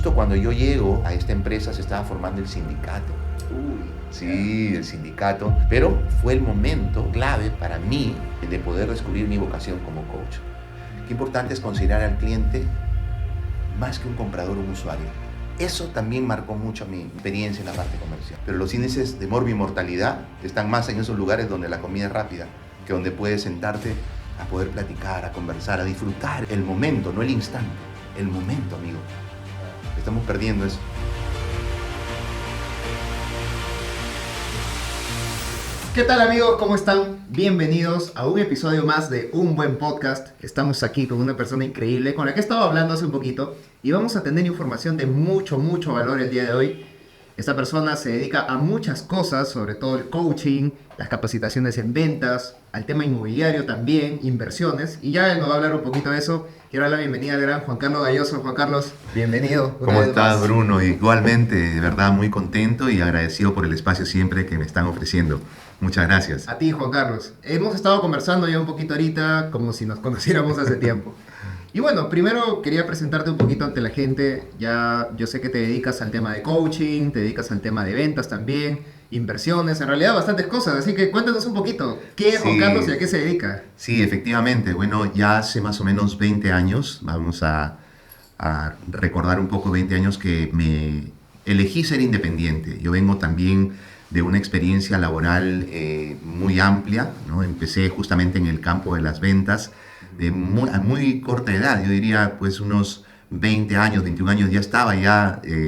justo cuando yo llego a esta empresa se estaba formando el sindicato. Sí, el sindicato, pero fue el momento clave para mí de poder descubrir mi vocación como coach. Qué importante es considerar al cliente más que un comprador o un usuario. Eso también marcó mucho mi experiencia en la parte comercial. Pero los índices de morbimortalidad están más en esos lugares donde la comida es rápida, que donde puedes sentarte a poder platicar, a conversar, a disfrutar el momento, no el instante, el momento, amigo. Estamos perdiendo eso. ¿Qué tal, amigos? ¿Cómo están? Bienvenidos a un episodio más de Un Buen Podcast. Estamos aquí con una persona increíble con la que he estado hablando hace un poquito y vamos a tener información de mucho valor el día de hoy. Esta persona se dedica a muchas cosas, sobre todo el coaching, las capacitaciones en ventas, al tema inmobiliario también, inversiones, y ya él nos va a hablar un poquito de eso. Quiero dar la bienvenida al gran Juan Carlos Galloso. Juan Carlos, bienvenido. ¿Cómo estás, Bruno? Igualmente, de verdad, muy contento y agradecido por el espacio siempre que me están ofreciendo. Muchas gracias. A ti, Juan Carlos. Hemos estado conversando ya un poquito ahorita, como si nos conociéramos hace tiempo. Y bueno, primero quería presentarte un poquito ante la gente. Ya yo sé que te dedicas al tema de coaching, te dedicas al tema de ventas también, inversiones, en realidad bastantes cosas. Así que cuéntanos un poquito, ¿qué es Juan Carlos y a qué se dedica? Sí, efectivamente. Bueno, ya hace más o menos 20 años, vamos a recordar un poco 20 años que me elegí ser independiente. Yo vengo también de una experiencia laboral muy amplia, ¿no? Empecé justamente en el campo de las ventas a muy corta edad, yo diría pues unos 20 años, 21 años, ya estaba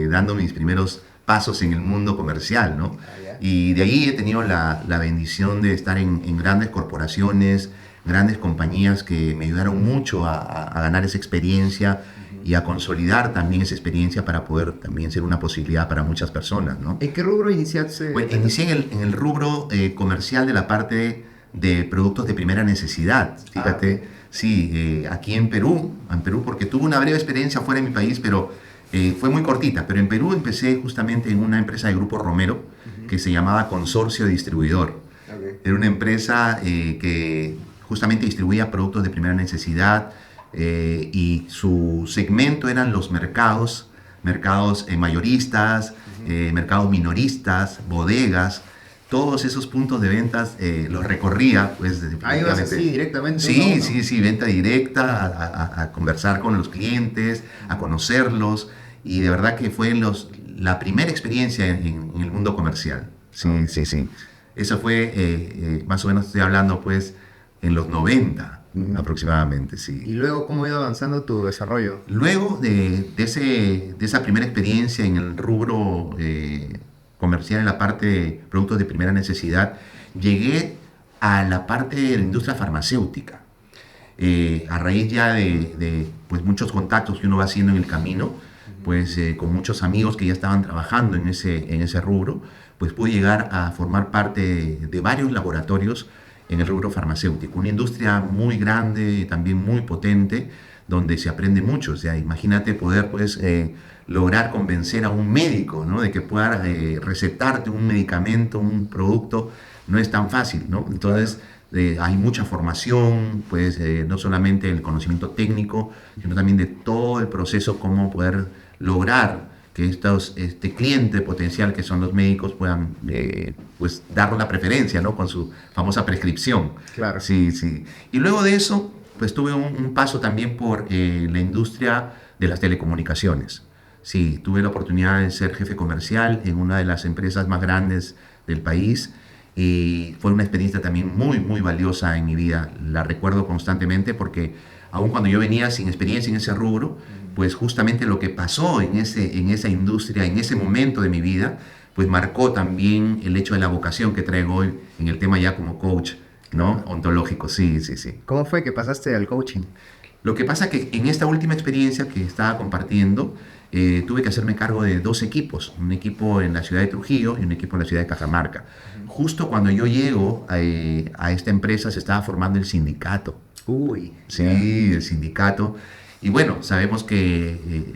dando mis primeros pasos en el mundo comercial, ¿no? Y de ahí he tenido la bendición de estar en grandes corporaciones, grandes compañías que me ayudaron mucho a ganar esa experiencia y a consolidar también esa experiencia para poder también ser una posibilidad para muchas personas, ¿no? ¿En qué rubro iniciaste? Bueno, inicié en el rubro comercial de la parte de productos de primera necesidad, fíjate. Sí, aquí en Perú, porque tuve una breve experiencia fuera de mi país, pero fue muy cortita. Pero en Perú empecé justamente en una empresa de Grupo Romero que se llamaba Consorcio Distribuidor. Era una empresa que justamente distribuía productos de primera necesidad y su segmento eran los mercados mayoristas, mercados minoristas, bodegas. Todos esos puntos de ventas los recorría, pues. Ahí vas así directamente. Sí, venta directa, a conversar con los clientes, a conocerlos, y de verdad que fue la primera experiencia en el mundo comercial. Sí. Eso fue, más o menos estoy hablando, pues, en los 90 aproximadamente, sí. ¿Y luego cómo ha ido avanzando tu desarrollo? Luego de esa primera experiencia en el rubro comercial, en la parte de productos de primera necesidad, llegué a la parte de la industria farmacéutica. A raíz ya de pues, muchos contactos que uno va haciendo en el camino, pues con muchos amigos que ya estaban trabajando en ese rubro, pues pude llegar a formar parte de varios laboratorios en el rubro farmacéutico. Una industria muy grande, también muy potente, donde se aprende mucho. O sea, imagínate poder pues lograr convencer a un médico, ¿no? De que pueda recetarte un medicamento, un producto, no es tan fácil, ¿no? Entonces hay mucha formación, pues no solamente el conocimiento técnico, sino también de todo el proceso, cómo poder lograr que este cliente potencial que son los médicos puedan pues dar la preferencia, ¿no? Con su famosa prescripción. Claro. Sí. Y luego de eso, pues tuve un paso también por la industria de las telecomunicaciones. Sí, tuve la oportunidad de ser jefe comercial en una de las empresas más grandes del país y fue una experiencia también muy valiosa en mi vida. La recuerdo constantemente porque aun cuando yo venía sin experiencia en ese rubro, pues justamente lo que pasó en esa industria, en ese momento de mi vida, pues marcó también el hecho de la vocación que traigo hoy en el tema ya como coach, ¿no? Ontológico, sí. ¿Cómo fue que pasaste al coaching? Lo que pasa que en esta última experiencia que estaba compartiendo, tuve que hacerme cargo de 2 equipos, un equipo en la ciudad de Trujillo y un equipo en la ciudad de Cajamarca. Justo cuando yo llego a esta empresa se estaba formando el sindicato. Sí, el sindicato. Y bueno, sabemos que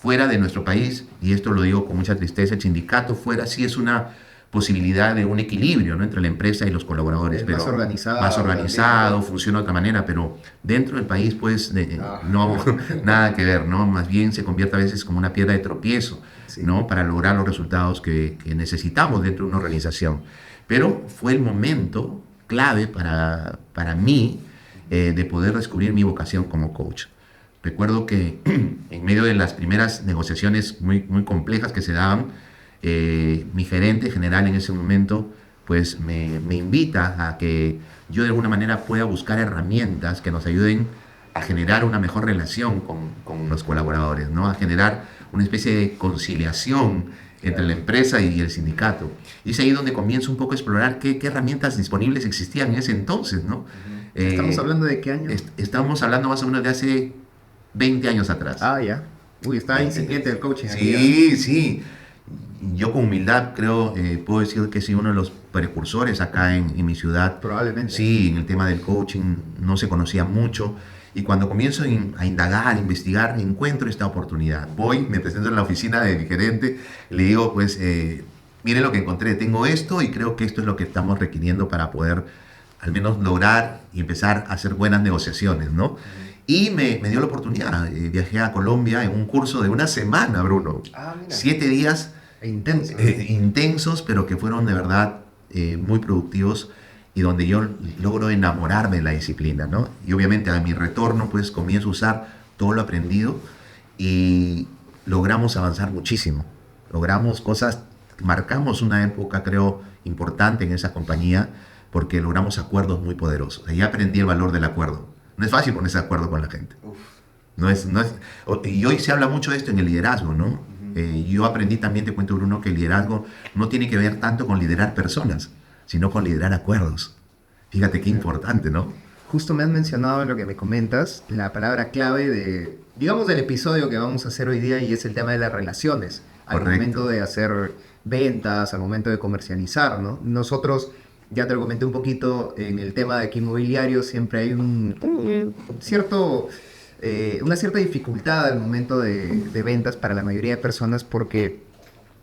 fuera de nuestro país, y esto lo digo con mucha tristeza, el sindicato fuera sí es una posibilidad de un equilibrio, ¿no?, entre la empresa y los colaboradores. Más organizado. Más organizado, También. funciona de otra manera, pero dentro del país, pues, Ah. no, nada que ver, ¿no? Más bien se convierte a veces como una piedra de tropiezo, Sí. ¿no?, para lograr los resultados que necesitamos dentro de una organización. Pero fue el momento clave para mí de poder descubrir mi vocación como coach. Recuerdo que en medio de las primeras negociaciones muy, muy complejas que se daban, mi gerente general en ese momento pues me invita a que yo de alguna manera pueda buscar herramientas que nos ayuden a generar una mejor relación con los colaboradores, ¿no?, a generar una especie de conciliación entre la empresa y el sindicato. Y es ahí donde comienzo un poco a explorar qué herramientas disponibles existían en ese entonces, ¿no? ¿Estamos hablando de qué año? Estamos hablando más o menos de hace 20 años atrás. Ah, ya. Uy, está incipiente el coaching aquí. Sí, sí. Yo con humildad creo, puedo decir que soy uno de los precursores acá en mi ciudad. Probablemente. Sí, en el tema del coaching no se conocía mucho. Y cuando comienzo a indagar, a investigar, encuentro esta oportunidad. Voy, me presento en la oficina de mi gerente, le digo, pues, mire lo que encontré, tengo esto y creo que esto es lo que estamos requiriendo para poder al menos lograr y empezar a hacer buenas negociaciones, ¿no? Y me dio la oportunidad. Viajé a Colombia en un curso de una semana, Bruno. Ah, mira. 7 días Intenso. intensos, pero que fueron de verdad muy productivos y donde yo logro enamorarme de la disciplina, ¿no? Y obviamente a mi retorno, pues comienzo a usar todo lo aprendido y logramos avanzar muchísimo. Logramos cosas, marcamos una época, creo, importante en esa compañía porque logramos acuerdos muy poderosos. Ahí aprendí el valor del acuerdo. No es fácil ponerse de acuerdo con la gente. Uf. Y hoy se habla mucho de esto en el liderazgo, ¿no? Yo aprendí también, te cuento, Bruno, que el liderazgo no tiene que ver tanto con liderar personas, sino con liderar acuerdos. Fíjate qué importante, ¿no? Justo me has mencionado en lo que me comentas, la palabra clave de, digamos, del episodio que vamos a hacer hoy día, y es el tema de las relaciones. Al Correcto. momento de hacer ventas, al momento de comercializar, ¿no? Nosotros, ya te lo comenté un poquito, en el tema de aquí inmobiliario siempre hay una cierta dificultad al momento de ventas para la mayoría de personas, porque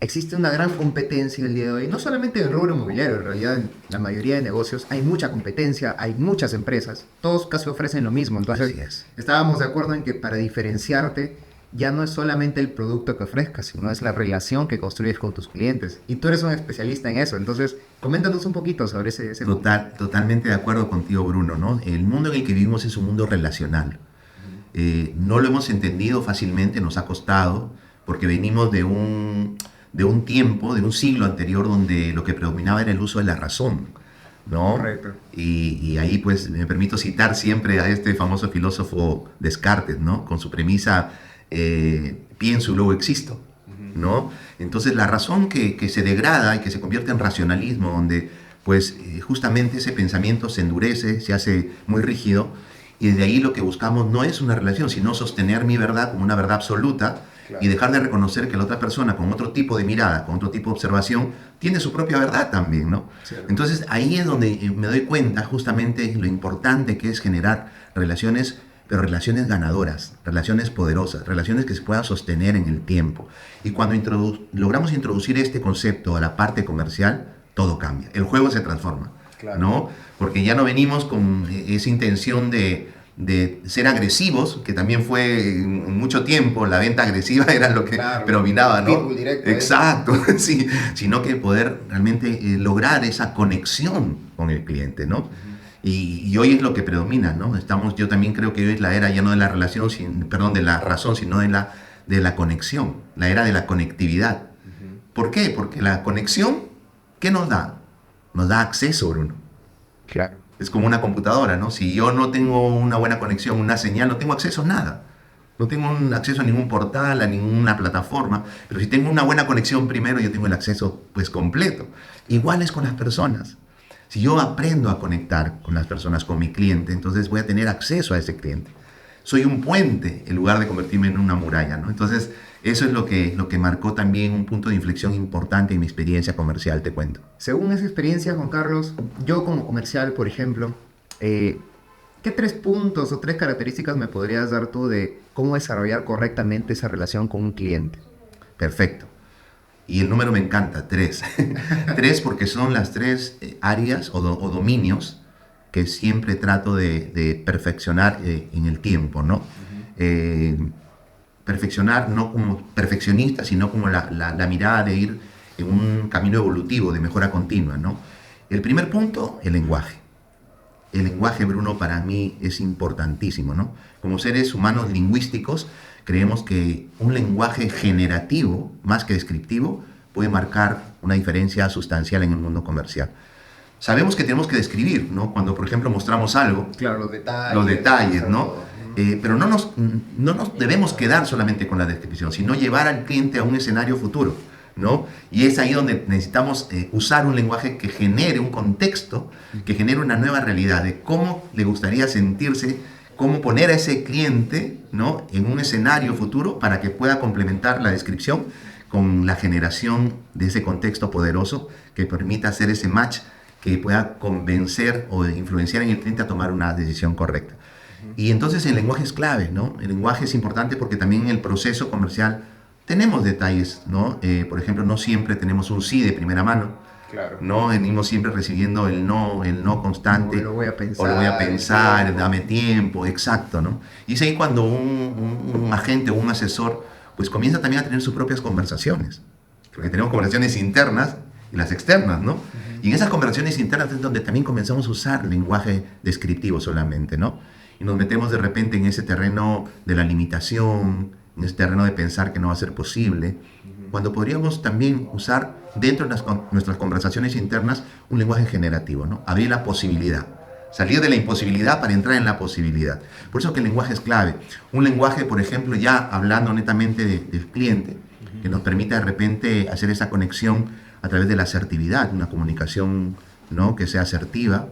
existe una gran competencia el día de hoy, no solamente en el rubro inmobiliario, en realidad en la mayoría de negocios hay mucha competencia, hay muchas empresas, todos casi ofrecen lo mismo. Entonces, Así es. estábamos de acuerdo en que para diferenciarte ya no es solamente el producto que ofrezcas, sino es la relación que construyes con tus clientes. Y tú eres un especialista en eso, entonces coméntanos un poquito sobre ese punto. Totalmente de acuerdo contigo, Bruno, ¿no? El mundo en el que vivimos es un mundo relacional. No lo hemos entendido fácilmente, nos ha costado, porque venimos de un tiempo, de un siglo anterior, donde lo que predominaba era el uso de la razón, ¿no? Correcto. Y ahí pues me permito citar siempre a este famoso filósofo Descartes, ¿no? Con su premisa, pienso y luego existo, ¿no? Entonces la razón que se degrada y que se convierte en racionalismo, donde pues justamente ese pensamiento se endurece, se hace muy rígido, y desde ahí lo que buscamos no es una relación, sino sostener mi verdad como una verdad absoluta. Claro. Y dejar de reconocer que la otra persona con otro tipo de mirada, con otro tipo de observación, tiene su propia verdad también, ¿no? Cierto. Entonces ahí es donde me doy cuenta justamente lo importante que es generar relaciones, pero relaciones ganadoras, relaciones poderosas, relaciones que se puedan sostener en el tiempo. Y cuando logramos introducir este concepto a la parte comercial, todo cambia, el juego se transforma, claro, ¿no? Porque ya no venimos con esa intención de ser agresivos, que también fue en mucho tiempo, la venta agresiva era lo que claro, predominaba, ¿no? Directo, exacto, sí, sino que poder realmente lograr esa conexión con el cliente, ¿no? Y hoy es lo que predomina, ¿no? Yo también creo que hoy es la era ya no de la relación, de la razón, sino de la conexión, la era de la conectividad. ¿Por qué? Porque la conexión, ¿qué nos da? Nos da acceso, Bruno. Claro. Es como una computadora, ¿no? Si yo no tengo una buena conexión, una señal, no tengo acceso a nada. No tengo acceso a ningún portal, a ninguna plataforma. Pero si tengo una buena conexión primero, yo tengo el acceso pues completo. Igual es con las personas. Si yo aprendo a conectar con las personas, con mi cliente, entonces voy a tener acceso a ese cliente. Soy un puente en lugar de convertirme en una muralla, ¿no? Entonces, eso es lo que marcó también un punto de inflexión importante en mi experiencia comercial, te cuento. Según esa experiencia, Juan Carlos, yo como comercial, por ejemplo, ¿qué 3 puntos o 3 características me podrías dar tú de cómo desarrollar correctamente esa relación con un cliente? Perfecto. Y el número me encanta, 3. 3 porque son las 3 áreas o dominios que siempre trato de perfeccionar en el tiempo, ¿no? Perfeccionar no como perfeccionista, sino como la mirada de ir en un camino evolutivo de mejora continua, ¿no? El primer punto, el lenguaje. El lenguaje, Bruno, para mí es importantísimo, ¿no? Como seres humanos lingüísticos, creemos que un lenguaje generativo, más que descriptivo, puede marcar una diferencia sustancial en el mundo comercial. Sabemos que tenemos que describir, ¿no? Cuando, por ejemplo, mostramos algo. Claro, los detalles. Los detalles, ¿no? Pero no nos debemos quedar solamente con la descripción, sino llevar al cliente a un escenario futuro, ¿no? Y es ahí donde necesitamos usar un lenguaje que genere un contexto, que genere una nueva realidad de cómo le gustaría sentirse, cómo poner a ese cliente, ¿no?, en un escenario futuro para que pueda complementar la descripción con la generación de ese contexto poderoso que permita hacer ese match que pueda convencer o influenciar en el cliente a tomar una decisión correcta. Y entonces el lenguaje es clave, ¿no? El lenguaje es importante porque también en el proceso comercial tenemos detalles, ¿no? Por ejemplo, no siempre tenemos un sí de primera mano. Claro. No venimos siempre recibiendo el no constante. O lo voy a pensar. Dame tiempo, exacto, ¿no? Y es ahí cuando un agente o un asesor pues comienza también a tener sus propias conversaciones. Porque tenemos conversaciones internas y las externas, ¿no? Y en esas conversaciones internas es donde también comenzamos a usar lenguaje descriptivo solamente, ¿no? Y nos metemos de repente en ese terreno de la limitación, en ese terreno de pensar que no va a ser posible, cuando podríamos también usar dentro de nuestras conversaciones internas un lenguaje generativo, ¿no? Abrir la posibilidad, salir de la imposibilidad para entrar en la posibilidad. Por eso que el lenguaje es clave. Un lenguaje, por ejemplo, ya hablando netamente del cliente, que nos permita de repente hacer esa conexión a través de la asertividad, una comunicación, ¿no?, que sea asertiva,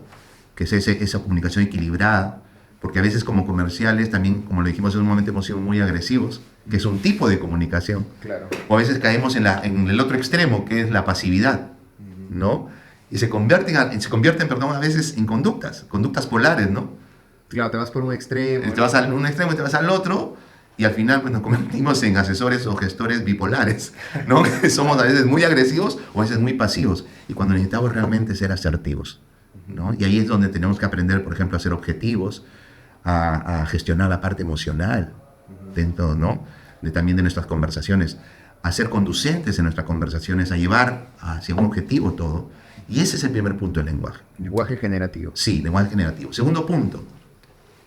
que sea esa comunicación equilibrada, porque a veces como comerciales también, como lo dijimos en un momento, hemos sido muy agresivos, que es un tipo de comunicación. Claro. O a veces caemos en el otro extremo, que es la pasividad, ¿no? Y se convierten, perdón, a veces en conductas polares, ¿no? Claro, te vas por un extremo. Te vas a un extremo y te vas al otro, y al final pues, nos convertimos en asesores o gestores bipolares, ¿no? Somos a veces muy agresivos o a veces muy pasivos, y cuando necesitamos realmente ser asertivos, ¿no? Y ahí es donde tenemos que aprender, por ejemplo, a ser objetivos, a gestionar la parte emocional dentro, ¿no?, también de nuestras conversaciones, a ser conducentes en nuestras conversaciones, a llevar hacia un objetivo todo. Y ese es el primer punto del lenguaje. Lenguaje generativo. Sí, lenguaje generativo. Segundo punto,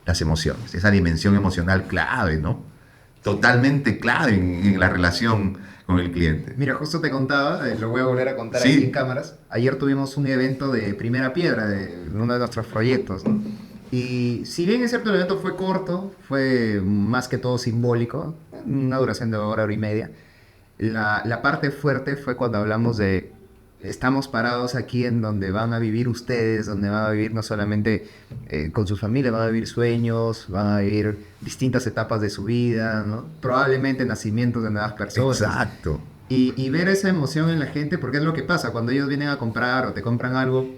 las emociones, esa dimensión emocional clave, ¿no? Totalmente clave en la relación con el cliente. Mira, justo te contaba, lo voy a volver a contar Sí. aquí en cámaras. Ayer tuvimos un evento de Primera Piedra, de uno de nuestros proyectos, ¿no? Y si bien es cierto, el evento fue corto, fue más que todo simbólico, una duración de hora y media. La parte fuerte fue cuando hablamos de estamos parados aquí en donde van a vivir ustedes, donde van a vivir no solamente con su familia, van a vivir sueños, van a vivir distintas etapas de su vida, ¿no? Probablemente nacimientos de nuevas personas. Exacto. Y ver esa emoción en la gente, porque es lo que pasa, cuando ellos vienen a comprar o te compran algo,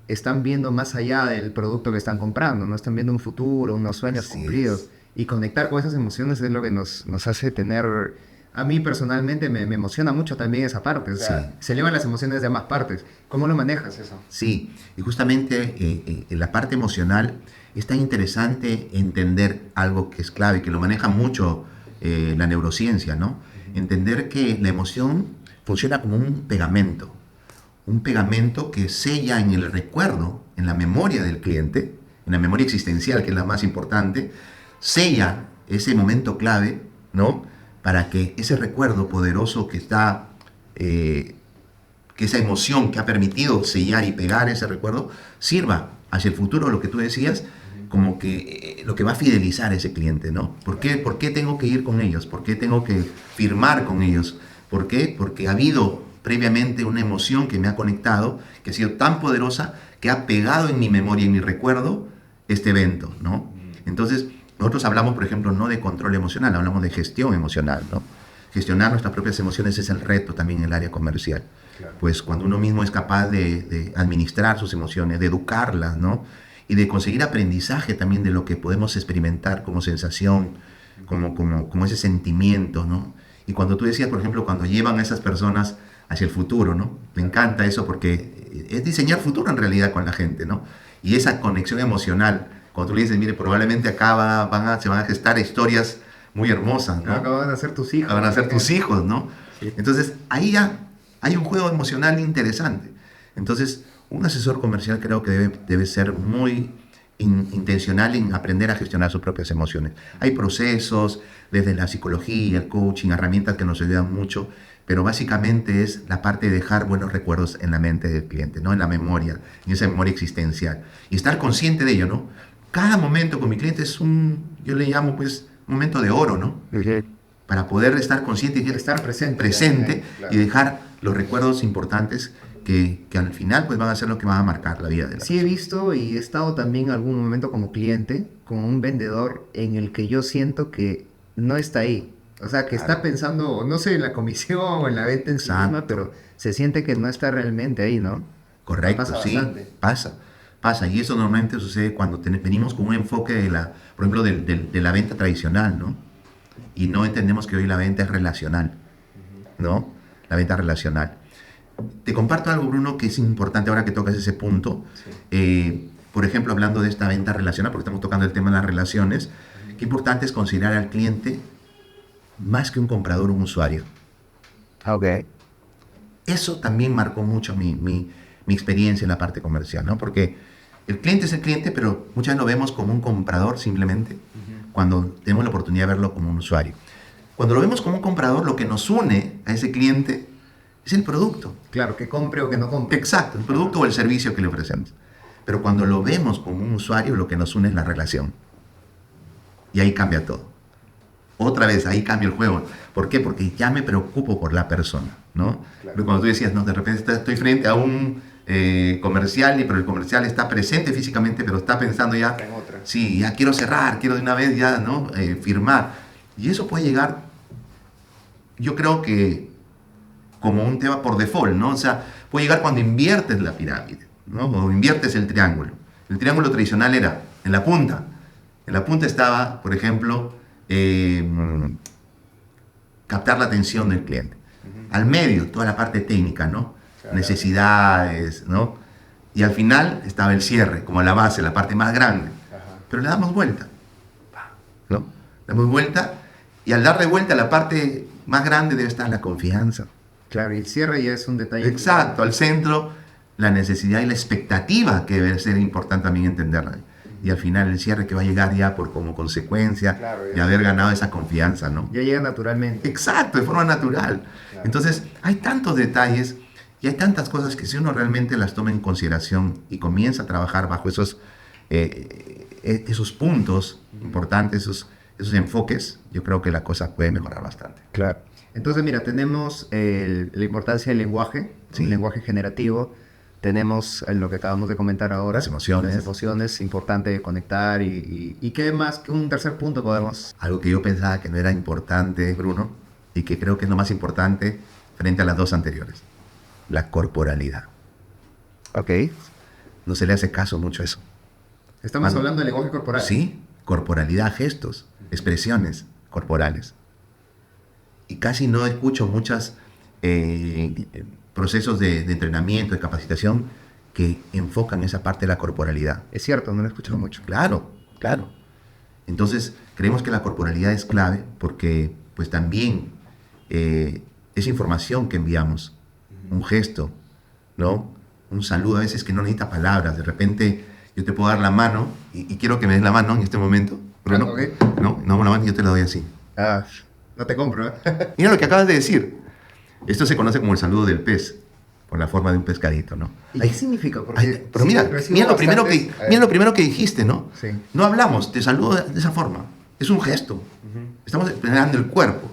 están viendo más allá del producto que están comprando, no están viendo un futuro, unos sueños Así cumplidos. es. Y conectar con esas emociones es lo que nos hace tener... A mí personalmente me emociona mucho también esa parte. O sea, Sí. se elevan las emociones de ambas partes. ¿Cómo lo manejas eso? Sí, y justamente en la parte emocional es tan interesante entender algo que es clave, que lo maneja mucho la neurociencia, ¿no? Entender que la emoción funciona como un pegamento que sella en el recuerdo, en la memoria del cliente, en la memoria existencial, que es la más importante, sella ese momento clave, ¿no?, para que ese recuerdo poderoso que está, que esa emoción que ha permitido sellar y pegar ese recuerdo, sirva hacia el futuro, lo que tú decías, como que lo que va a fidelizar a ese cliente, ¿no? ¿Por qué tengo que ir con ellos? ¿Por qué tengo que firmar con ellos? ¿Por qué? Porque ha habido previamente una emoción que me ha conectado, que ha sido tan poderosa, que ha pegado en mi memoria, en mi recuerdo, este evento, ¿no? Entonces, nosotros hablamos, por ejemplo, no de control emocional, hablamos de gestión emocional, ¿no? Gestionar nuestras propias emociones es el reto también en el área comercial. Claro. Pues cuando uno mismo es capaz de administrar sus emociones, de educarlas, ¿no? Y de conseguir aprendizaje también de lo que podemos experimentar como sensación, como ese sentimiento, ¿no? Y cuando tú decías, por ejemplo, cuando llevan a esas personas hacia el futuro, ¿no? Me encanta eso porque es diseñar futuro en realidad con la gente, ¿no? Y esa conexión emocional, cuando tú le dices, mire, probablemente acá se van a gestar historias muy hermosas, ¿no? Acá van a ser tus hijos. Van a ser tus hijos, ¿no? Sí. Entonces, ahí ya hay un juego emocional interesante. Entonces, un asesor comercial creo que debe ser muy intencional en aprender a gestionar sus propias emociones. Hay procesos, desde la psicología, el coaching, herramientas que nos ayudan mucho, pero básicamente es la parte de dejar buenos recuerdos en la mente del cliente, ¿no? En la memoria, en esa memoria existencial. Y estar consciente de ello, ¿no? Cada momento con mi cliente es yo le llamo pues un momento de oro, ¿no? Para poder estar consciente y estar presente claro. Y dejar los recuerdos importantes que al final pues van a ser lo que van a marcar la vida de la persona. He visto y he estado también en algún momento como cliente, con un vendedor en el que yo siento que no está ahí. O sea, que está pensando, no sé, en la comisión o en la venta en sí misma, pero se siente que no está realmente ahí, ¿no? Correcto, sí, pasa. Y eso normalmente sucede cuando venimos con un enfoque por ejemplo, de la venta tradicional, ¿no? Y no entendemos que hoy la venta es relacional, ¿no? La venta relacional. Te comparto algo, Bruno, que es importante ahora que tocas ese punto. Sí. Por ejemplo, hablando de esta venta relacional, porque estamos tocando el tema de las relaciones, qué importante es considerar al cliente más que un comprador o un usuario. Ok. Eso también marcó mucho mi experiencia en la parte comercial, ¿no? Porque el cliente es el cliente, pero muchas veces lo vemos como un comprador simplemente, cuando tenemos la oportunidad de verlo como un usuario. Cuando lo vemos como un comprador, lo que nos une a ese cliente es el producto. Claro, que compre o que no compre. Exacto, el producto o el servicio que le ofrecemos. Pero cuando lo vemos como un usuario, lo que nos une es la relación. Y ahí cambia todo. Otra vez, ahí cambia el juego. ¿Por qué? Porque ya me preocupo por la persona, ¿no? Claro. Pero cuando tú decías, no, de repente estoy frente a un comercial, pero el comercial está presente físicamente, pero está pensando ya, en otra. Sí, ya quiero cerrar, quiero de una vez ya, ¿no? Firmar. Y eso puede llegar, yo creo que como un tema por default, ¿no? O sea, puede llegar cuando inviertes la pirámide, ¿no? O inviertes el triángulo. El triángulo tradicional era en la punta. En la punta estaba, por ejemplo, captar la atención del cliente. Al medio, toda la parte técnica, ¿no? Claro. Necesidades, ¿no? Y al final estaba el cierre, como la base, la parte más grande. Ajá. Pero le damos vuelta, ¿no? Le damos vuelta, y al darle vuelta a la parte más grande debe estar la confianza. Claro, y el cierre ya es un detalle. Exacto, al centro, la necesidad y la expectativa, que debe ser importante también entenderla. Y al final el cierre que va a llegar ya como consecuencia, claro, de haber ganado esa confianza, ¿no? Ya llega naturalmente. Exacto, de forma natural. Claro. Entonces, hay tantos detalles y hay tantas cosas que si uno realmente las toma en consideración y comienza a trabajar bajo esos puntos importantes, esos enfoques, yo creo que la cosa puede mejorar bastante. Claro. Entonces, mira, tenemos la importancia del lenguaje, sí. El lenguaje generativo. Tenemos lo que acabamos de comentar ahora. Las emociones. Las emociones, importante conectar. ¿Y qué más que un tercer punto podemos? Algo que yo pensaba que no era importante, Bruno, y que creo que es lo más importante frente a las dos anteriores. La corporalidad. Ok. No se le hace caso mucho a eso. Estamos hablando del lenguaje corporal. Sí, corporalidad, gestos, expresiones corporales. Y casi no escucho muchos procesos de entrenamiento, de capacitación que enfocan esa parte de la corporalidad. Es cierto, no lo escucho mucho. Claro. Entonces, creemos que la corporalidad es clave porque pues también es información que enviamos. Un gesto, ¿no? Un saludo a veces que no necesita palabras. De repente yo te puedo dar la mano y quiero que me des la mano en este momento. Pero no, okay. No, la mano yo te la doy así. No te compro, ¿eh? Mira lo que acabas de decir. Esto se conoce como el saludo del pez, por la forma de un pescadito, ¿no? ¿Y qué significa? Porque pero mira lo primero que dijiste, ¿no? Sí. No hablamos, te saludo de esa forma. Es un gesto. Estamos explicando el cuerpo.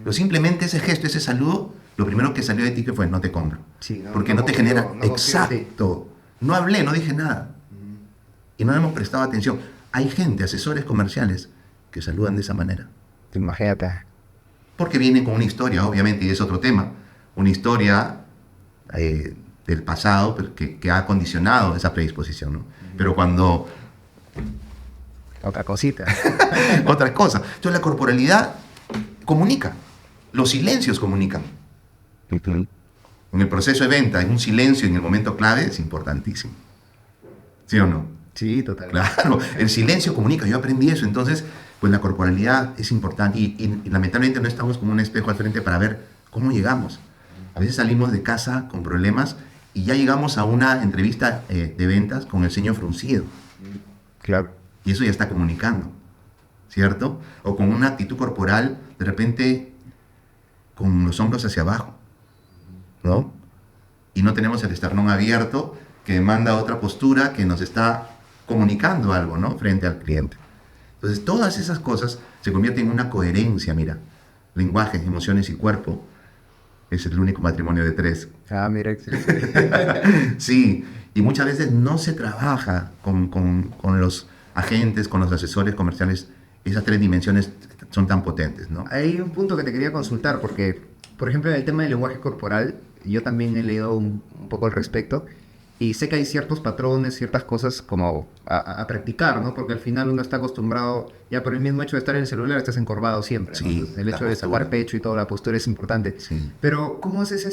Pero simplemente ese gesto, ese saludo, lo primero que salió de ti que fue, no te compro. Sí, porque no te genera... Exacto. No hablé, no dije nada. Y no hemos prestado atención. Hay gente, asesores comerciales, que saludan de esa manera. Imagínate. Porque vienen con una historia, obviamente, y es otro tema. Una historia del pasado que ha condicionado esa predisposición, ¿no? Pero cuando... Otra cosita. Otra cosa. Entonces la corporalidad comunica. Los silencios comunican. En el proceso de venta, en un silencio en el momento clave es importantísimo. ¿Sí o no? Sí, total. Claro, el silencio comunica, yo aprendí eso, entonces, pues la corporalidad es importante y lamentablemente no estamos como un espejo al frente para ver cómo llegamos. A veces salimos de casa con problemas y ya llegamos a una entrevista de ventas con el ceño fruncido. Claro. Y eso ya está comunicando, ¿cierto? O con una actitud corporal, de repente, con los hombros hacia abajo, ¿no? Y no tenemos el esternón abierto que demanda otra postura que nos está comunicando algo, ¿no? Frente al cliente. Entonces, todas esas cosas se convierten en una coherencia, mira. Lenguaje, emociones y cuerpo es el único matrimonio de tres. Ah, mira, excelente. Sí, y muchas veces no se trabaja con los agentes, con los asesores comerciales. Esas tres dimensiones son tan potentes, ¿no? Hay un punto que te quería consultar, porque, por ejemplo, en el tema del lenguaje corporal, yo también he leído un poco al respecto, y sé que hay ciertos patrones, ciertas cosas como a practicar, ¿no? Porque al final uno está acostumbrado, ya por el mismo hecho de estar en el celular, estás encorvado siempre, ¿no? Sí, Entonces, el hecho la de postura. sacar pecho y toda la postura es importante. Sí. Pero, ¿cómo haces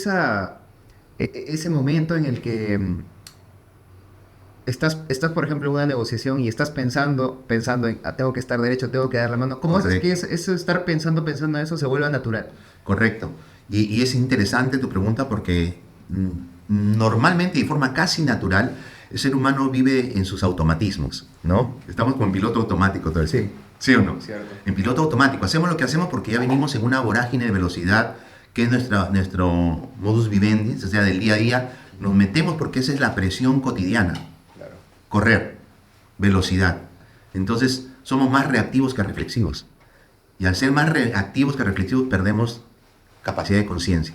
ese momento en el que estás, por ejemplo, en una negociación y estás pensando en, tengo que estar derecho, tengo que dar la mano? ¿Cómo haces que eso estar pensando en eso se vuelva natural? Correcto. Y es interesante tu pregunta porque normalmente, de forma casi natural, el ser humano vive en sus automatismos, ¿no? Estamos con piloto automático todo el tiempo. ¿Sí o no? Cierto. En piloto automático. Hacemos lo que hacemos porque ya venimos en una vorágine de velocidad que es nuestro modus vivendi, o sea, del día a día. Nos metemos porque esa es la presión cotidiana. Claro. Correr, velocidad. Entonces, somos más reactivos que reflexivos. Y al ser más reactivos que reflexivos, perdemos capacidad de conciencia.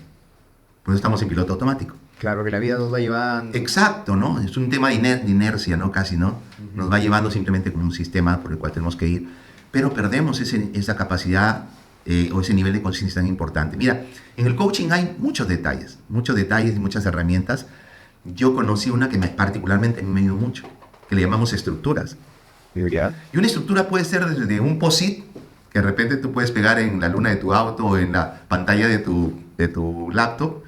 Por eso estamos en piloto automático. Claro, que la vida nos va llevando. Exacto, ¿no? Es un tema de inercia, ¿no? Casi, ¿no? Nos va llevando simplemente como un sistema por el cual tenemos que ir, pero perdemos esa capacidad o ese nivel de conciencia tan importante. Mira, en el coaching hay muchos detalles y muchas herramientas. Yo conocí una que particularmente me ayudó mucho, que le llamamos estructuras. ¿Ya? Y una estructura puede ser desde un POSIT, que de repente tú puedes pegar en la luna de tu auto o en la pantalla de tu laptop,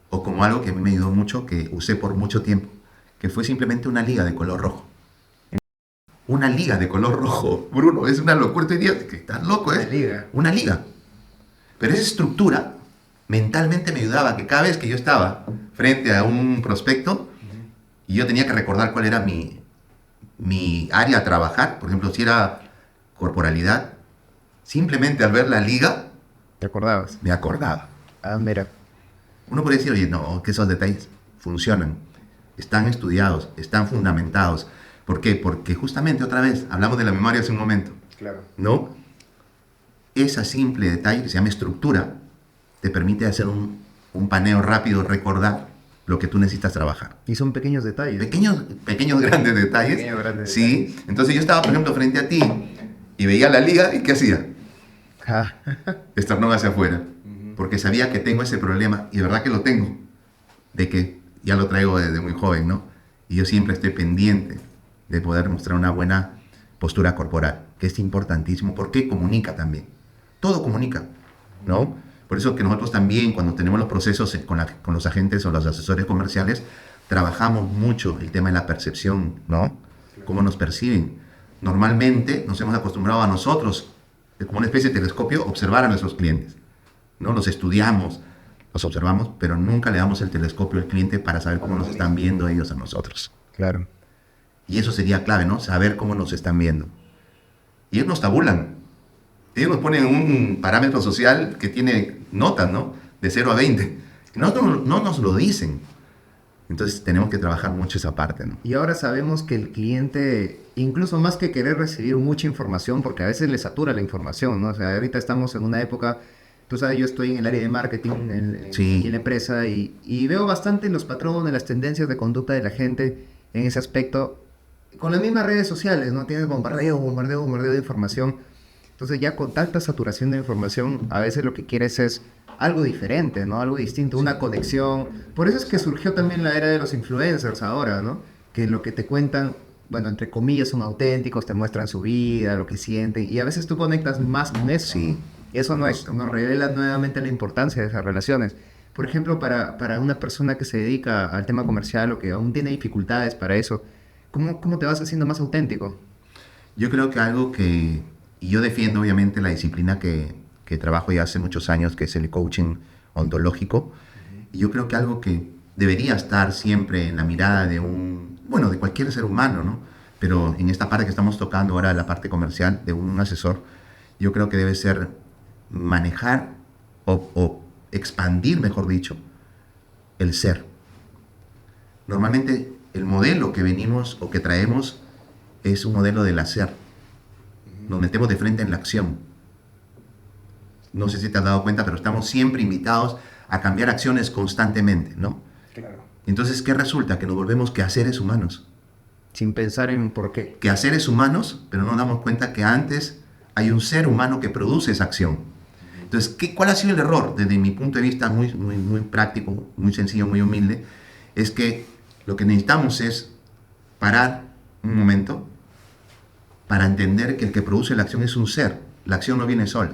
o como algo que a mí me ayudó mucho, que usé por mucho tiempo, que fue simplemente una liga de color rojo. Una liga de color rojo, Bruno, es una locura. Tú dirías que estás loco, ¿eh? Una liga. Una liga. Pero esa estructura mentalmente me ayudaba, que cada vez que yo estaba frente a un prospecto y yo tenía que recordar cuál era mi área a trabajar, por ejemplo, si era corporalidad, simplemente al ver la liga, ¿Te acordabas? me acordaba. Ah, mira. Uno puede decir, oye, no, que esos detalles funcionan, están estudiados, están fundamentados. ¿Por qué? Porque justamente, otra vez, hablamos de la memoria hace un momento, Claro. ¿no? Ese simple detalle que se llama estructura te permite hacer un paneo rápido, recordar lo que tú necesitas trabajar. Y son pequeños detalles. Pequeños grandes detalles. Pequeños, grandes Sí. Entonces yo estaba, por ejemplo, frente a ti y veía la liga y ¿qué hacía? Ah. Esternón hacia afuera. Porque sabía que tengo ese problema y de verdad que lo tengo. De que ya lo traigo desde muy joven, ¿no? Y yo siempre estoy pendiente de poder mostrar una buena postura corporal, que es importantísimo porque comunica también. Todo comunica, ¿no? Por eso que nosotros también, cuando tenemos los procesos con los agentes o los asesores comerciales, trabajamos mucho el tema de la percepción, ¿no? Cómo nos perciben. Normalmente nos hemos acostumbrado a nosotros, como una especie de telescopio, observar a nuestros clientes, ¿no? Los estudiamos, los observamos, pero nunca le damos el telescopio al cliente para saber cómo nos están viendo ellos a nosotros. Claro. Y eso sería clave, ¿no? Saber cómo nos están viendo. Y ellos nos tabulan. Ellos nos ponen un parámetro social que tiene notas, ¿no? De 0 a 20. No nos lo dicen. Entonces tenemos que trabajar mucho esa parte, ¿no? Y ahora sabemos que el cliente, incluso más que querer recibir mucha información, porque a veces le satura la información, ¿no? O sea, ahorita estamos en una época, tú sabes, yo estoy en el área de marketing Sí. en la empresa y veo bastante los patrones, las tendencias de conducta de la gente en ese aspecto, con las mismas redes sociales, ¿no? Tienes bombardeo de información. Entonces ya con tanta saturación de información, a veces lo que quieres es algo diferente, ¿no? Algo distinto, una conexión. Por eso es que surgió también la era de los influencers ahora, ¿no? Que lo que te cuentan, bueno, entre comillas, son auténticos, te muestran su vida, lo que sienten, y a veces tú conectas más con eso. Sí. Eso nos revela nuevamente la importancia de esas relaciones. Por ejemplo, para una persona que se dedica al tema comercial o que aún tiene dificultades para eso, ¿cómo te vas haciendo más auténtico? Yo creo que algo y yo defiendo obviamente la disciplina que trabajo ya hace muchos años, que es el coaching ontológico, y yo creo que algo que debería estar siempre en la mirada de cualquier ser humano, ¿no? Pero en esta parte que estamos tocando ahora, la parte comercial de un asesor, yo creo que debe ser manejar o expandir, mejor dicho, el ser. Normalmente el modelo que venimos o que traemos es un modelo del hacer. Nos metemos de frente en la acción. No sé si te has dado cuenta, pero estamos siempre invitados a cambiar acciones constantemente, ¿no? Claro. Entonces, ¿qué resulta? Que nos volvemos quehaceres humanos. Sin pensar en por qué. Quehaceres humanos, pero no nos damos cuenta que antes hay un ser humano que produce esa acción. Entonces, ¿cuál ha sido el error? Desde mi punto de vista muy, muy, muy práctico, muy sencillo, muy humilde, es que lo que necesitamos es parar un momento para entender que el que produce la acción es un ser. La acción no viene sola.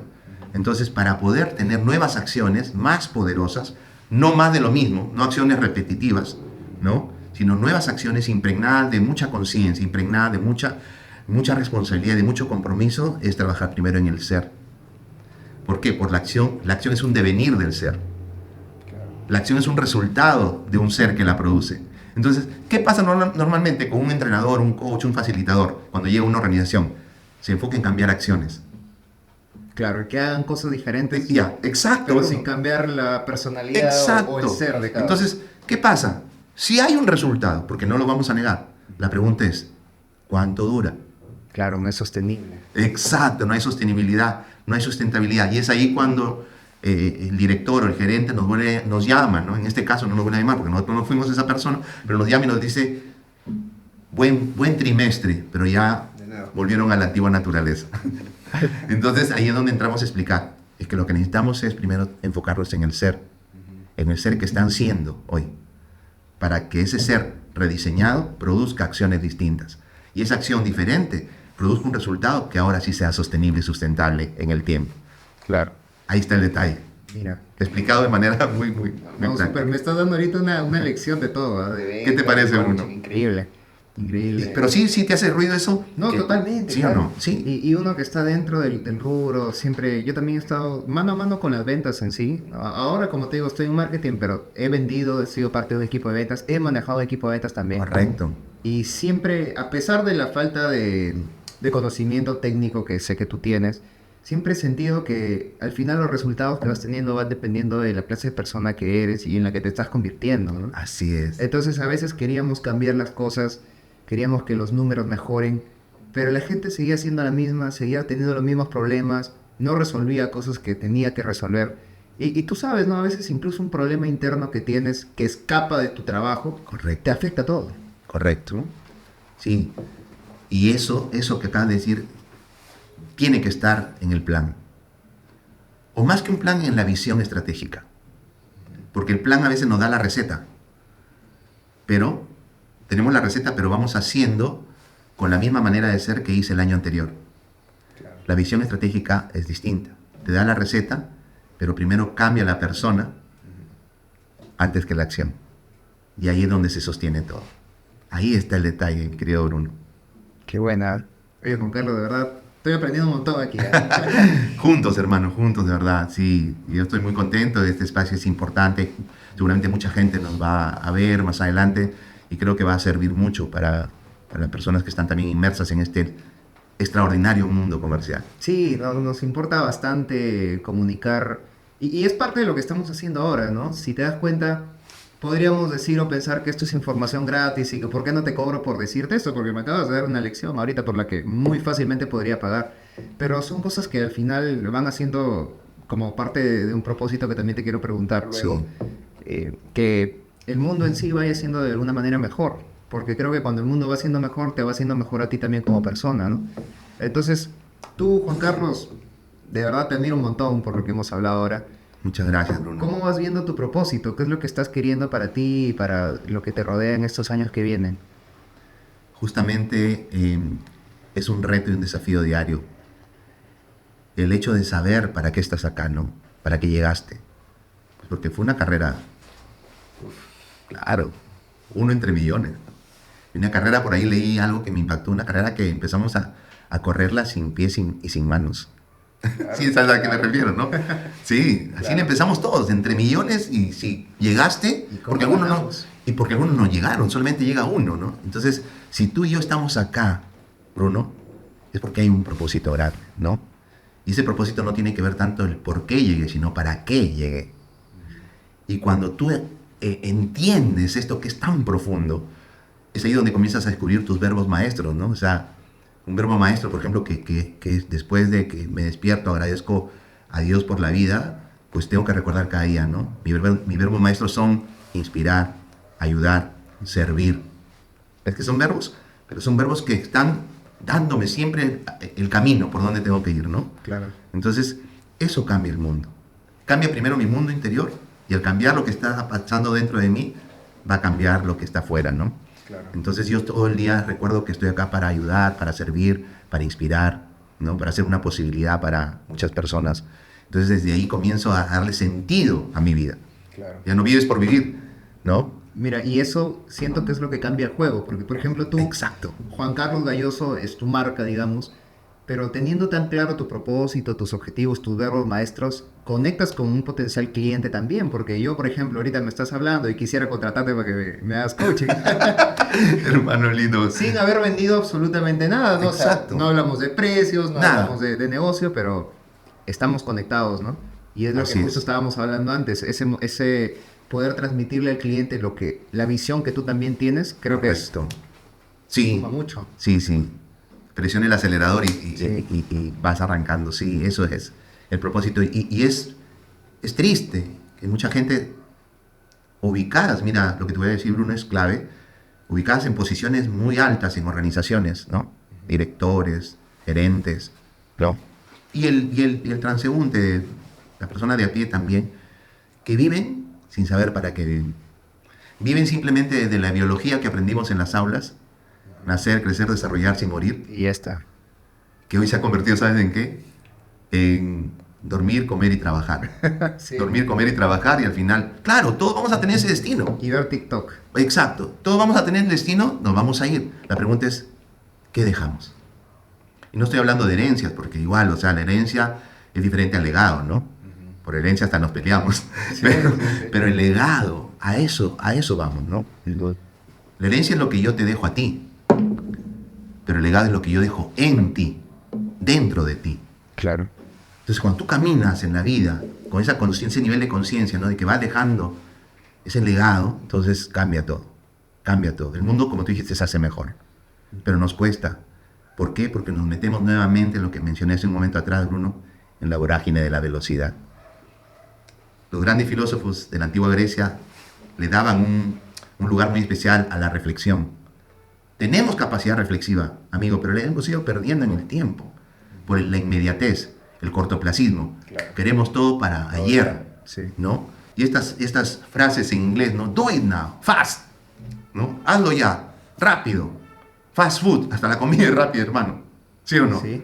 Entonces, para poder tener nuevas acciones más poderosas, no más de lo mismo, no acciones repetitivas, ¿no? Sino nuevas acciones impregnadas de mucha conciencia, impregnadas de mucha responsabilidad, de mucho compromiso, es trabajar primero en el ser. ¿Por qué? Por la acción es un devenir del ser. La acción es un resultado de un ser que la produce. Entonces, ¿qué pasa normalmente con un entrenador, un coach, un facilitador cuando llega a una organización? Se enfoca en cambiar acciones. Claro, que hagan cosas diferentes. Ya, exacto. Pero sin cambiar la personalidad exacto. o el ser de cada uno. Entonces, ¿qué pasa? Si hay un resultado, porque no lo vamos a negar, la pregunta es, ¿cuánto dura? Claro, no es sostenible. Exacto, no hay sostenibilidad, no hay sustentabilidad. Y es ahí cuando el director o el gerente nos llama, ¿no? En este caso no nos vuelve a llamar porque nosotros no fuimos esa persona, pero nos llama y nos dice, buen trimestre, pero ya volvieron a la antigua naturaleza. Entonces ahí es donde entramos a explicar. Es que lo que necesitamos es primero enfocarnos en el ser que están siendo hoy, para que ese ser rediseñado produzca acciones distintas. Y esa acción diferente produzca un resultado que ahora sí sea sostenible y sustentable en el tiempo. Claro. Ahí está el detalle. Mira. Explicado de manera muy No, super, me estás dando ahorita una lección de todo. ¿Eh? ¿Qué te parece, Bruno? Increíble. Pero sí te hace ruido eso. No, totalmente. ¿Sí claro. o no? Sí. Y uno que está dentro del rubro, siempre, yo también he estado mano a mano con las ventas en sí. Ahora, como te digo, estoy en marketing, pero he vendido, he sido parte de un equipo de ventas, he manejado equipo de ventas también. Correcto. Y siempre, a pesar de la falta de conocimiento técnico que sé que tú tienes, siempre he sentido que al final los resultados que vas teniendo van dependiendo de la clase de persona que eres y en la que te estás convirtiendo, ¿no? Así es. Entonces a veces queríamos cambiar las cosas, queríamos que los números mejoren, pero la gente seguía siendo la misma, seguía teniendo los mismos problemas, no resolvía cosas que tenía que resolver. Y tú sabes, ¿no? A veces incluso un problema interno que tienes que escapa de tu trabajo, correcto, te afecta a todo. Correcto. Sí. Y eso que acabas de decir, tiene que estar en el plan. O más que un plan, en la visión estratégica. Porque el plan a veces nos da la receta. Pero tenemos la receta, pero vamos haciendo con la misma manera de ser que hice el año anterior. Claro. La visión estratégica es distinta. Te da la receta, pero primero cambia la persona antes que la acción. Y ahí es donde se sostiene todo. Ahí está el detalle, querido Bruno. Qué buena. Oye, Juan Carlos, de verdad, estoy aprendiendo un montón aquí. Juntos, hermano, juntos, de verdad. Sí, yo estoy muy contento. Este espacio es importante. Seguramente mucha gente nos va a ver más adelante y creo que va a servir mucho para las personas que están también inmersas en este extraordinario mundo comercial. Sí, nos importa bastante comunicar y es parte de lo que estamos haciendo ahora, ¿no? Si te das cuenta, podríamos decir o pensar que esto es información gratis y que ¿por qué no te cobro por decirte esto? Porque me acabas de dar una lección ahorita por la que muy fácilmente podría pagar. Pero son cosas que al final van haciendo como parte de un propósito que también te quiero preguntar luego. Sí. Que el mundo en sí vaya siendo de alguna manera mejor. Porque creo que cuando el mundo va siendo mejor, te va siendo mejor a ti también como persona, ¿no? Entonces, tú, Juan Carlos, de verdad te admiro un montón por lo que hemos hablado ahora. Muchas gracias, Bruno. ¿Cómo vas viendo tu propósito? ¿Qué es lo que estás queriendo para ti y para lo que te rodea en estos años que vienen? Justamente es un reto y un desafío diario. El hecho de saber para qué estás acá, ¿no? ¿Para qué llegaste? porque fue una carrera, claro, uno entre millones. Una carrera, por ahí leí algo que me impactó, una carrera que empezamos a correrla sin pies y sin manos. Claro, sí, sabes a qué me refiero, ¿no? Sí, así le empezamos todos, entre millones, y si llegaste, porque algunos no llegaron, solamente llega uno, ¿no? Entonces, si tú y yo estamos acá, Bruno, es porque hay un propósito grande, ¿no? Y ese propósito no tiene que ver tanto el por qué llegué, sino para qué llegué. Y cuando tú entiendes esto que es tan profundo, es ahí donde comienzas a descubrir tus verbos maestros, ¿no? O sea, un verbo maestro, por ejemplo, que después de que me despierto agradezco a Dios por la vida, pues tengo que recordar cada día, ¿no? Mi verbo maestros son inspirar, ayudar, servir. Es que son verbos, pero son verbos que están dándome siempre el camino por donde tengo que ir, ¿no? Claro. Entonces, eso cambia el mundo. Cambia primero mi mundo interior, y al cambiar lo que está pasando dentro de mí, va a cambiar lo que está afuera, ¿no? Claro. Entonces yo todo el día recuerdo que estoy acá para ayudar, para servir, para inspirar, ¿no? Para ser una posibilidad para muchas personas. Entonces desde ahí comienzo a darle sentido a mi vida. Claro. Ya no vives por vivir, ¿no? Mira, y eso siento que es lo que cambia el juego, porque por ejemplo tú, exacto, Juan Carlos Galloso es tu marca, digamos, pero teniendo tan claro tu propósito, tus objetivos, tus verbos maestros, conectas con un potencial cliente también, porque yo, por ejemplo, ahorita me estás hablando y quisiera contratarte para que me hagas coaching. Hermano lindo. Sin haber vendido absolutamente nada, ¿no? Exacto. O sea, no hablamos de precios, no nada. hablamos de negocio, pero estamos conectados, ¿no? Y es lo que justo estábamos hablando antes, ese poder transmitirle al cliente la visión que tú también tienes, creo que esto sí, mucho. Sí. Presiona el acelerador y vas arrancando. Sí, eso es el propósito. Y es triste que mucha gente ubicadas, mira, lo que te voy a decir, Bruno, es clave, ubicadas en posiciones muy altas en organizaciones, ¿no? Directores, gerentes, ¿no? Y el transeúnte, la persona de a pie también, que viven sin saber para qué viven. Viven simplemente de la biología que aprendimos en las aulas, nacer, crecer, desarrollarse y morir. Y ya está. Que hoy se ha convertido, ¿sabes en qué? En dormir, comer y trabajar. Sí. Dormir, comer y trabajar, y al final, claro, todos vamos a tener ese destino. Y ver TikTok. Exacto. Todos vamos a tener el destino, nos vamos a ir. La pregunta es, ¿qué dejamos? Y no estoy hablando de herencias, porque igual, o sea, la herencia es diferente al legado, ¿no? Por herencia hasta nos peleamos. Sí, pero el legado, a eso vamos, ¿no? La herencia es lo que yo te dejo a ti. Pero el legado es lo que yo dejo en ti, dentro de ti. Claro. Entonces, cuando tú caminas en la vida con ese nivel de conciencia, ¿no? De que vas dejando ese legado, entonces cambia todo. Cambia todo. El mundo, como tú dijiste, se hace mejor. Pero nos cuesta. ¿Por qué? Porque nos metemos nuevamente en lo que mencioné hace un momento atrás, Bruno, en la vorágine de la velocidad. Los grandes filósofos de la antigua Grecia le daban un lugar muy especial a la reflexión. Tenemos capacidad reflexiva, amigo, pero la hemos ido perdiendo en el tiempo por la inmediatez, el cortoplacismo. Claro. Queremos todo para ayer, sí, ¿no? Y estas frases en inglés, ¿no? Do it now, fast, ¿no? Hazlo ya, rápido, fast food, hasta la comida es rápida, hermano. ¿Sí o no? Sí.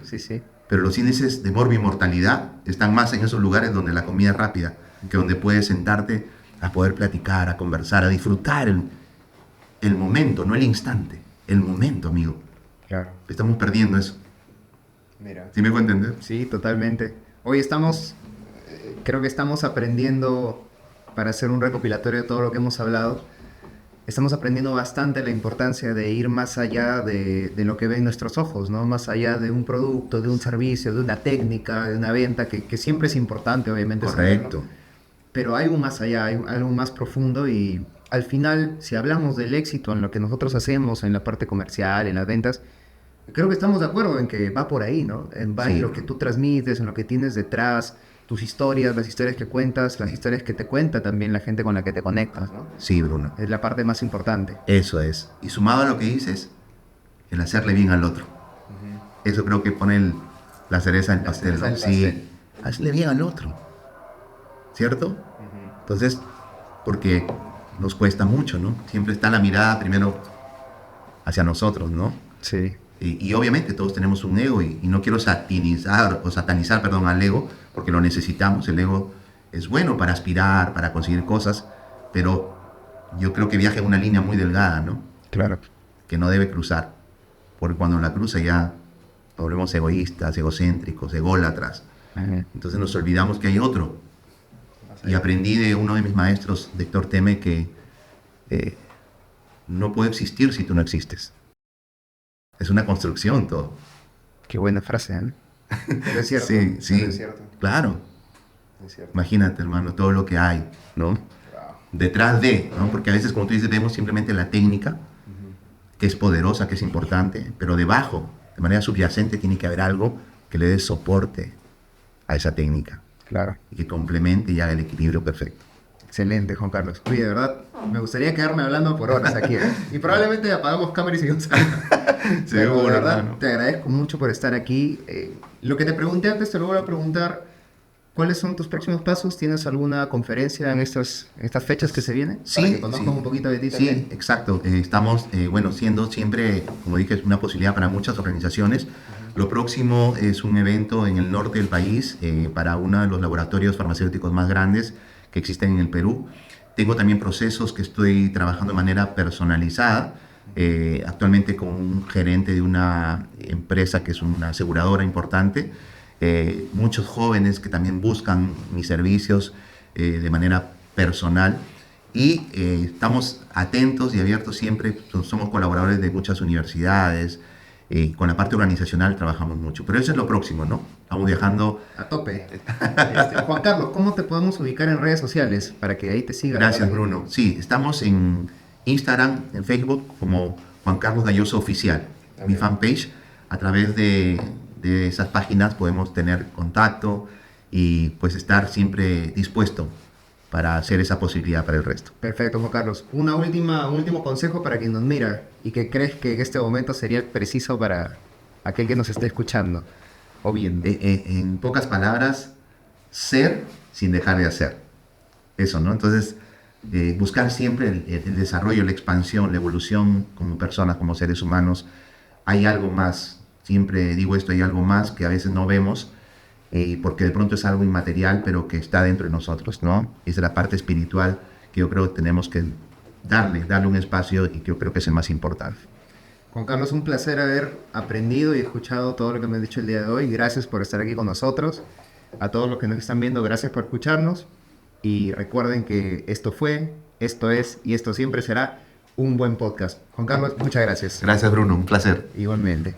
Pero los índices de morbimortalidad están más en esos lugares donde la comida es rápida, que donde puedes sentarte a poder platicar, a conversar, a disfrutar el momento, no el instante. El momento, amigo. Claro. Estamos perdiendo eso. Mira. ¿Sí me puedo entender? Sí, totalmente. Hoy creo que estamos aprendiendo, para hacer un recopilatorio de todo lo que hemos hablado, estamos aprendiendo bastante la importancia de ir más allá de lo que ven nuestros ojos, ¿no? Más allá de un producto, de un servicio, de una técnica, de una venta, que siempre es importante, obviamente. Correcto. Saberlo, pero hay algo más allá, hay algo más profundo y al final, si hablamos del éxito en lo que nosotros hacemos, en la parte comercial, en las ventas, creo que estamos de acuerdo en que va por ahí, ¿no? En lo que tú transmites, en lo que tienes detrás, tus historias, las historias que cuentas, las historias que te cuenta también la gente con la que te conectas, ¿no? Sí, Bruno. Es la parte más importante. Eso es. Y sumado a lo que dices, el hacerle bien al otro. Eso creo que pone la cereza en el pastel, ¿no? Sí, hazle bien al otro. ¿Cierto? Entonces, porque nos cuesta mucho, ¿no? Siempre está la mirada primero hacia nosotros, ¿no? Sí. Y obviamente todos tenemos un ego y no quiero satanizar al ego, porque lo necesitamos. El ego es bueno para aspirar, para conseguir cosas, pero yo creo que viaja en una línea muy delgada, ¿no? Claro. Que no debe cruzar, porque cuando la cruza ya nos volvemos egoístas, egocéntricos, ególatras. Ajá. Entonces nos olvidamos que hay otro. Y aprendí de uno de mis maestros, de Héctor Teme, que no puede existir si tú no existes. Es una construcción todo. Qué buena frase, ¿eh? Pero es cierto. Sí, sí, Es cierto. claro. Es cierto. Imagínate, hermano, todo lo que hay, ¿no? Detrás de, ¿no? Porque a veces, como tú dices, vemos simplemente la técnica, que es poderosa, que es importante, pero debajo, de manera subyacente, tiene que haber algo que le dé soporte a esa técnica Claro. y que complemente y haga el equilibrio perfecto. Excelente, Juan Carlos. Oye, de verdad, me gustaría quedarme hablando por horas aquí, ¿eh? Y probablemente apagamos cámara y seguimos hablando. Pero de verdad, hermano. te agradezco mucho por estar aquí. Lo que te pregunté antes te lo voy a preguntar. ¿Cuáles son tus próximos pasos? ¿Tienes alguna conferencia en estas fechas que se vienen? Sí, Para que conozcan sí. un poquito de ti Sí, también. exacto. Estamos, bueno, siendo siempre, como dije, es una posibilidad para muchas organizaciones. Lo próximo es un evento en el norte del país para uno de los laboratorios farmacéuticos más grandes que existen en el Perú. Tengo también procesos que estoy trabajando de manera personalizada, actualmente con un gerente de una empresa que es una aseguradora importante. Muchos jóvenes que también buscan mis servicios de manera personal y estamos atentos y abiertos siempre, somos colaboradores de muchas universidades, con la parte organizacional trabajamos mucho, pero eso es lo próximo, ¿no? Estamos viajando. A tope. Juan Carlos, ¿cómo te podemos ubicar en redes sociales para que ahí te sigan? Gracias, Bruno. Sí, estamos en Instagram, en Facebook, como Juan Carlos Galloso Oficial, mi fanpage. A través de esas páginas podemos tener contacto y pues estar siempre dispuesto para hacer esa posibilidad para el resto. Perfecto, Juan Carlos. Un último consejo para quien nos mira y que crees que en este momento sería preciso para aquel que nos esté escuchando o viendo. En pocas palabras, ser sin dejar de hacer. Eso, ¿no? Entonces, buscar siempre el desarrollo, la expansión, la evolución como personas, como seres humanos. Hay algo más, siempre digo esto, hay algo más que a veces no vemos, porque de pronto es algo inmaterial, pero que está dentro de nosotros, ¿no? Es la parte espiritual que yo creo que tenemos que darle un espacio y que yo creo que es el más importante. Juan Carlos, un placer haber aprendido y escuchado todo lo que me has dicho el día de hoy. Gracias por estar aquí con nosotros. A todos los que nos están viendo, gracias por escucharnos. Y recuerden que esto fue, esto es y esto siempre será un buen podcast. Juan Carlos, muchas gracias. Gracias, Bruno, un placer. Igualmente.